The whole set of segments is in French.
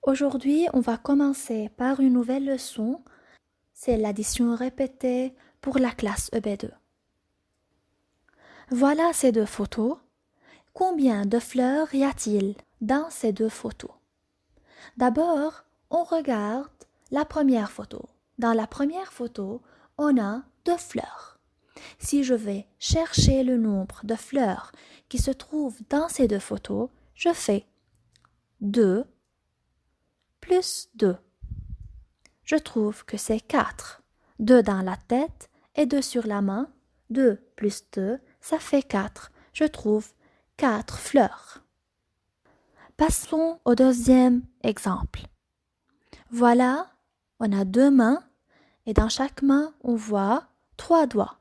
Aujourd'hui, on va commencer par une nouvelle leçon. C'est l'addition répétée pour la classe EB2. Voilà ces deux photos. Combien de fleurs y a-t-il dans ces deux photos? D'abord, on regarde la première photo. Dans la première photo, on a deux fleurs. Si je vais chercher le nombre de fleurs qui se trouvent dans ces deux photos, je fais 2 plus 2. Je trouve que c'est 4. 2 dans la tête et 2 sur la main. 2 plus 2, ça fait 4. Je trouve 4 fleurs. Passons au deuxième exemple. Voilà, on a deux mains et dans chaque main, on voit 3 doigts.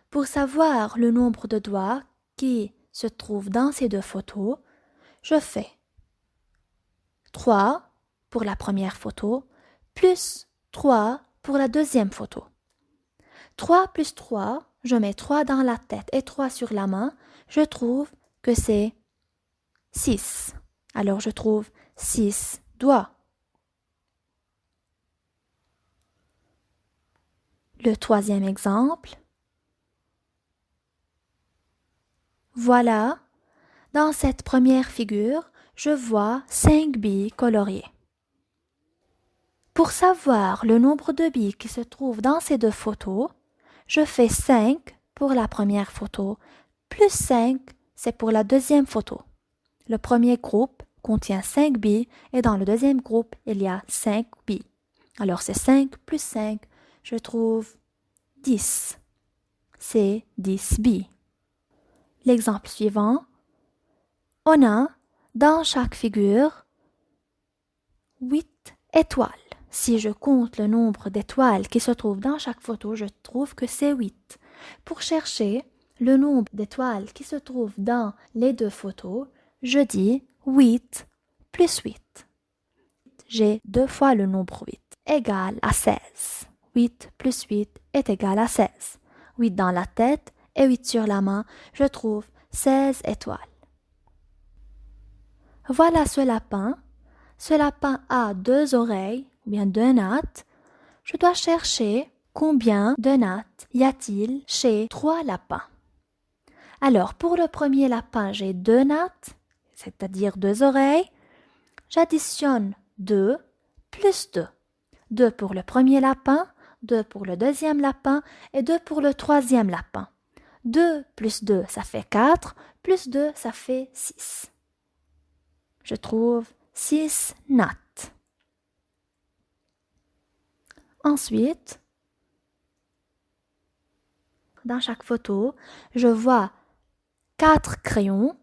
Pour savoir le nombre de doigts qui se trouvent dans ces deux photos, je fais 3 pour la première photo, plus 3 pour la deuxième photo. 3 plus 3, je mets 3 dans la tête et 3 sur la main, je trouve que c'est 6. Alors je trouve 6 doigts. Le troisième exemple. Voilà, dans cette première figure, je vois 5 billes coloriées. Pour savoir le nombre de billes qui se trouvent dans ces deux photos, je fais 5 pour la première photo, plus 5, c'est pour la deuxième photo. Le premier groupe contient 5 billes et dans le deuxième groupe, il y a 5 billes. Alors c'est 5 plus 5, je trouve 10. C'est 10 billes. L'exemple suivant, on a dans chaque figure 8 étoiles. Si je compte le nombre d'étoiles qui se trouvent dans chaque photo, je trouve que c'est 8. Pour chercher le nombre d'étoiles qui se trouvent dans les deux photos, je dis 8 plus 8. J'ai 2 fois le nombre 8, égal à 16. 8 plus 8 est égal à 16. 8 dans la tête et 8 sur la main, je trouve 16 étoiles. Voilà ce lapin. Ce lapin a 2 oreilles, ou bien 2 nattes. Je dois chercher combien de nattes y a-t-il chez 3 lapins. Alors, pour le premier lapin, j'ai 2 nattes, c'est-à-dire 2 oreilles. J'additionne 2 plus 2. 2 pour le premier lapin, 2 pour le deuxième lapin et 2 pour le troisième lapin. 2 plus 2, ça fait 4, plus 2, ça fait 6. Je trouve 6 nattes. Ensuite, dans chaque photo, je vois 4 crayons.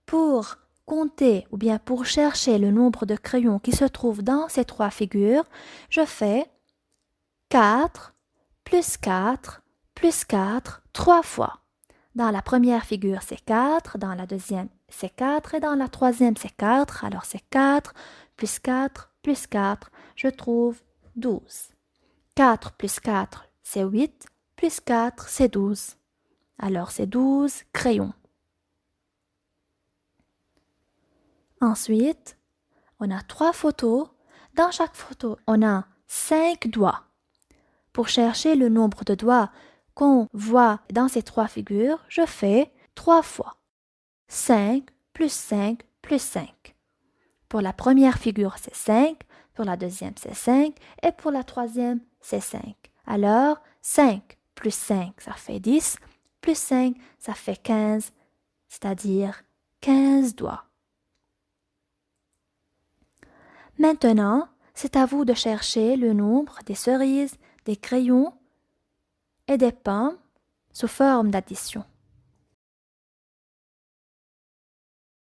Pour compter ou bien pour chercher le nombre de crayons qui se trouvent dans ces 3 figures, je fais 4 plus 4 plus 4 3 fois. Dans la première figure, c'est 4, dans la deuxième, c'est 4 et dans la troisième, c'est 4. Alors c'est 4 plus 4 plus 4, je trouve 12. 4 plus 4, c'est 8, plus 4, c'est 12. Alors c'est 12 crayons. Ensuite, on a 3 photos. Dans chaque photo, on a 5 doigts. Pour chercher le nombre de doigts qu'on voit dans ces 3 figures, je fais 3 fois 5 plus 5 plus 5. Pour la première figure, c'est 5, pour la deuxième, c'est 5, et pour la troisième, c'est 5. Alors, 5 plus 5, ça fait 10, plus 5, ça fait 15, c'est-à-dire 15 doigts. Maintenant, c'est à vous de chercher le nombre des cerises, des crayons et des pommes sous forme d'addition.